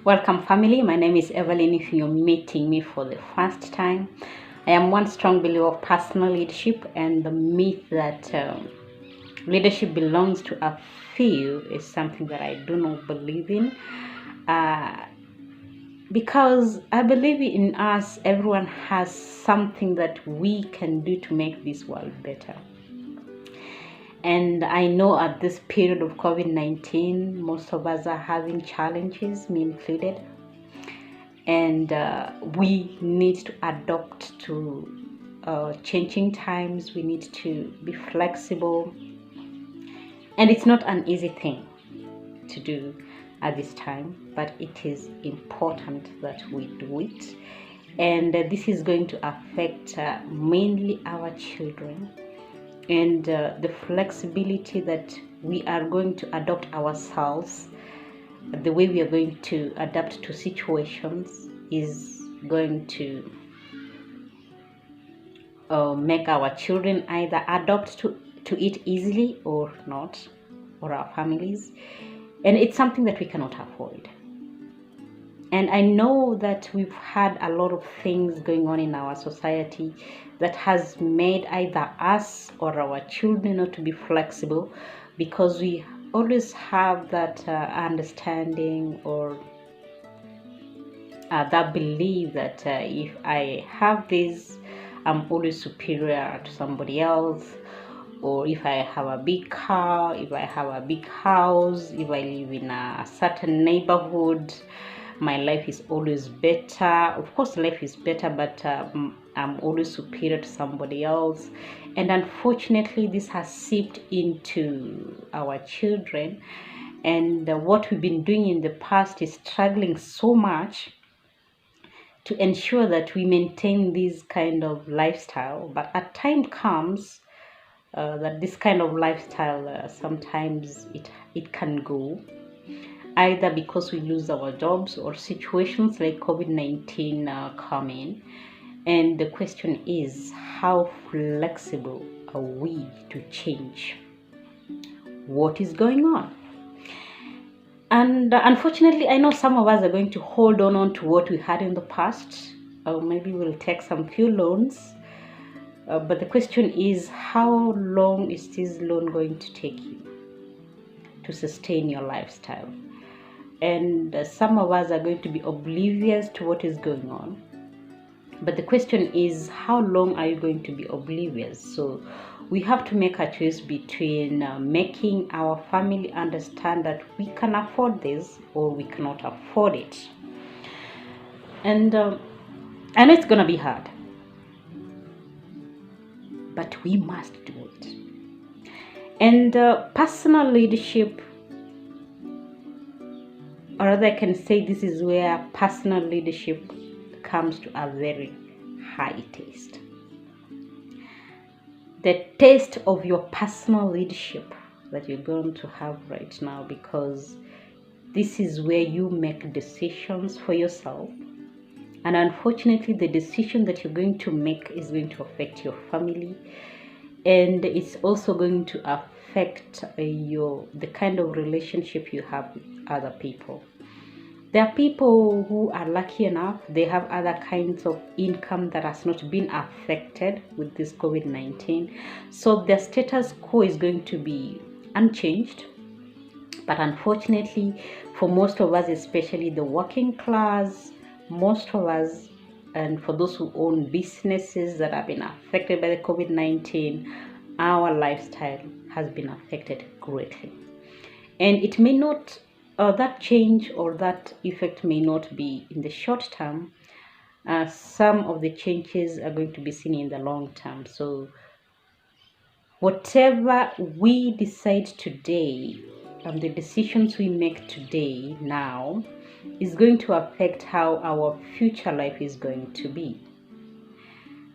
Welcome, family. My name is Evelyn. If you're meeting me for the first time, I am one strong believer of personal leadership and the myth that leadership belongs to a few is something that I do not believe in. Because I believe in us, everyone has something that we can do to make this world better. And I know at this period of COVID-19, most of us are having challenges, me included. And we need to adapt to changing times. We need to be flexible. And it's not an easy thing to do at this time, but it is important that we do it. And this is going to affect mainly our children, and the flexibility that we are going to adopt ourselves, the way we are going to adapt to situations is going to make our children either adopt to it easily or not, or our families. And it's something that we cannot avoid. And I know that we've had a lot of things going on in our society that has made either us or our children not to be flexible, because we always have that understanding or that belief that if I have this, I'm always superior to somebody else. Or if I have a big car, if I have a big house, if I live in a certain neighborhood, my life is always better. Of course, life is better, but I'm always superior to somebody else. And unfortunately, this has seeped into our children. And what we've been doing in the past is struggling so much to ensure that we maintain this kind of lifestyle. But at time comes that this kind of lifestyle sometimes it can go, either because we lose our jobs or situations like COVID-19 come in. And the question is, how flexible are we to change what is going on? And unfortunately, I know some of us are going to hold on to what we had in the past, or maybe we'll take some few loans. But the question is, how long is this loan going to take you to sustain your lifestyle? And some of us are going to be oblivious to what is going on. But the question is, how long are you going to be oblivious? So we have to make a choice between making our family understand that we can afford this or we cannot afford it. And I know it's going to be hard, but we must do it. And personal leadership, or rather I can say this is where personal leadership comes to a very high taste. The taste of your personal leadership that you're going to have right now, because this is where you make decisions for yourself. And unfortunately, the decision that you're going to make is going to affect your family, and it's also going to affect the kind of relationship you have with other people. There are people who are lucky enough, they have other kinds of income that has not been affected with this COVID-19. So their status quo is going to be unchanged. But unfortunately, for most of us, especially the working class, most of us, and for those who own businesses that have been affected by the COVID-19, our lifestyle has been affected greatly. And it may not, that change or that effect may not be in the short term. Some of the changes are going to be seen in the long term. So whatever we decide today, the decisions we make today now, is going to affect how our future life is going to be.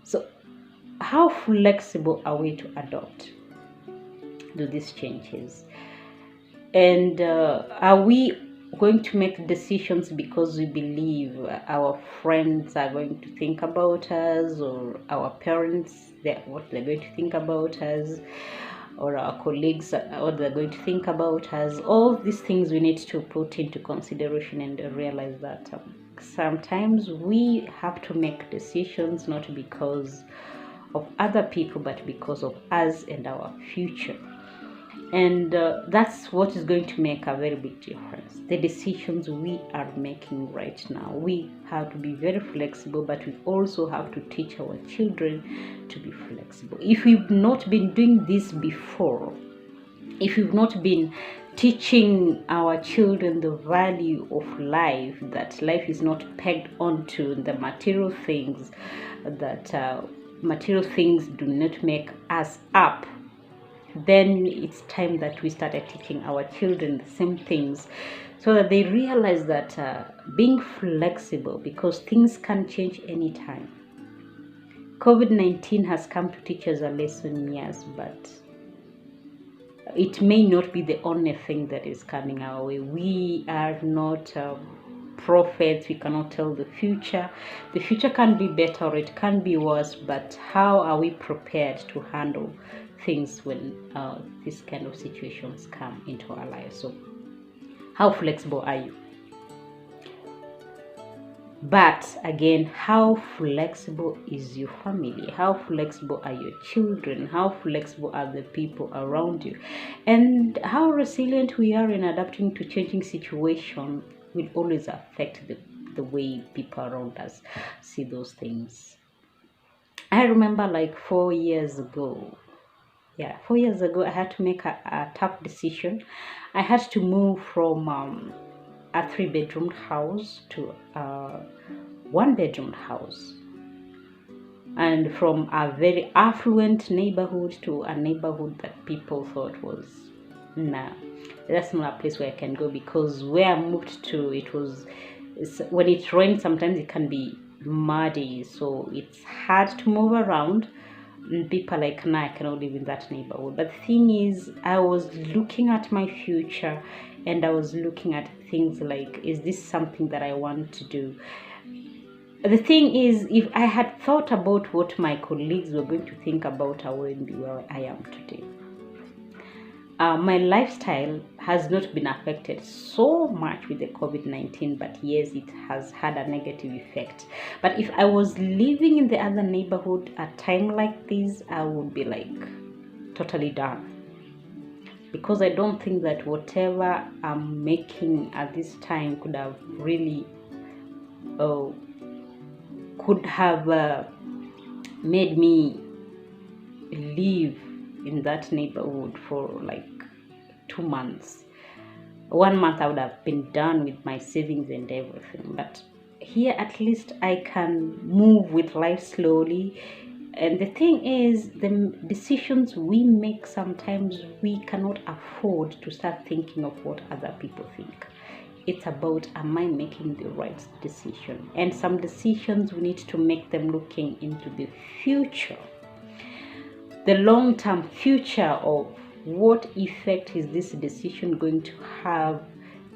So how flexible are we to adopt to these changes? And are we going to make decisions because we believe our friends are going to think about us, or our parents, what they're going to think about us? or our colleagues, what they're going to think about us. All these things we need to put into consideration and realize that sometimes we have to make decisions not because of other people, but because of us and our future. And that's what is going to make a very big difference. The decisions we are making right now, we have to be very flexible, but we also have to teach our children to be flexible. If we've not been doing this before, if we've not been teaching our children the value of life, that life is not pegged onto the material things, that material things do not make us up, then it's time that we started teaching our children the same things, so that they realize that being flexible, because things can change anytime. COVID-19 has come to teach us a lesson, yes, but it may not be the only thing that is coming our way. We are not prophets. We cannot tell the future. The future can be better or it can be worse, but how are we prepared to handle things when these kind of situations come into our lives? So how flexible are you? But again, how flexible is your family? How flexible are your children? How flexible are the people around you? And how resilient we are in adapting to changing situations will always affect the way people around us see those things. I remember like 4 years ago, I had to make a tough decision. I had to move from a 3-bedroom house to a 1-bedroom house, and from a very affluent neighborhood to a neighborhood that people thought was, nah, that's not a place where I can go, because where I moved to, when it rains sometimes it can be muddy, so it's hard to move around. And people are like, nah, I cannot live in that neighborhood. But the thing is, I was looking at my future, and I was looking at things like, is this something that I want to do? The thing is, if I had thought about what my colleagues were going to think about, I wouldn't be where I am today. My lifestyle has not been affected so much with the COVID-19, but yes, it has had a negative effect. But if I was living in the other neighborhood at a time like this, I would be like totally done. Because I don't think that whatever I'm making at this time could have really made me live in that neighborhood for like 2 months. 1 month I would have been done with my savings and everything. But here at least I can move with life slowly. And the thing is, the decisions we make, sometimes we cannot afford to start thinking of what other people think. It's about, am I making the right decision? And some decisions we need to make them looking into the future, the long-term future of what effect is this decision going to have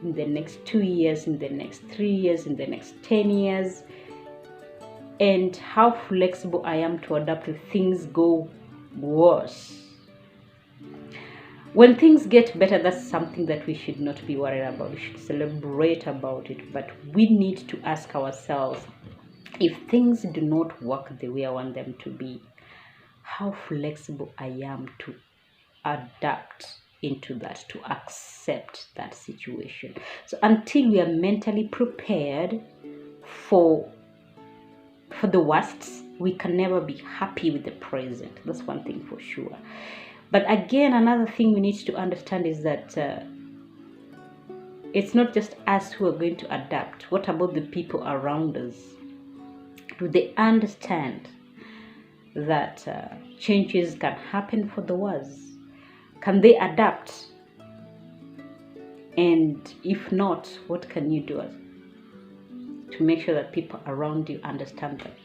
in the next 2 years, in the next 3 years, in the next 10 years, and how flexible I am to adapt if things go worse. When things get better, that's something that we should not be worried about. We should celebrate about it, but we need to ask ourselves, if things do not work the way I want them to be, how flexible I am to adapt into that, to accept that situation. So until we are mentally prepared for the worst, we can never be happy with the present. That's one thing for sure. But again, another thing we need to understand is that it's not just us who are going to adapt. What about the people around us? Do they understand that changes can happen for the worse? Can they adapt? And if not, what can you do to make sure that people around you understand that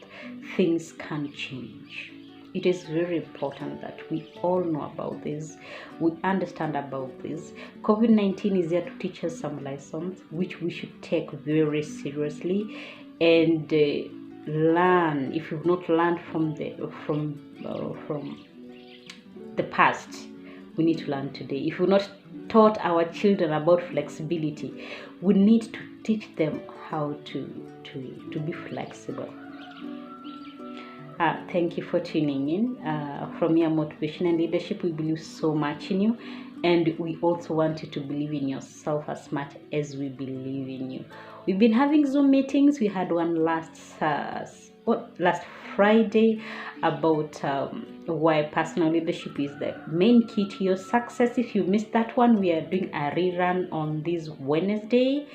things can change? It is very important that we all know about this, we understand about this. COVID-19 is here to teach us some lessons which we should take very seriously and learn. If you've not learned from the past, we need to learn today. If we've not taught our children about flexibility, we need to teach them how to be flexible. Thank you for tuning in. From your motivation and leadership, we believe so much in you, and we also want you to believe in yourself as much as we believe in you. We've been having Zoom meetings. We had one last Friday about why personal leadership is the main key to your success. If you missed that one, we are doing a rerun on this Wednesday.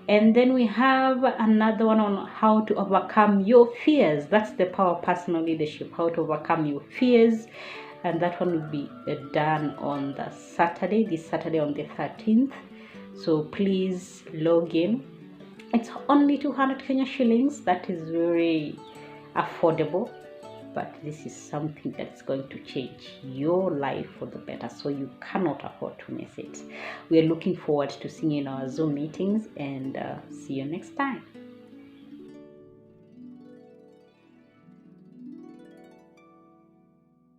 And then we have another one on how to overcome your fears. That's the power of personal leadership, how to overcome your fears. And that one will be done on the this Saturday on the 13th. So please log in. It's only 200 Kenya shillings. That is very affordable. But this is something that's going to change your life for the better, so you cannot afford to miss it. We are looking forward to seeing you in our Zoom meetings, and see you next time.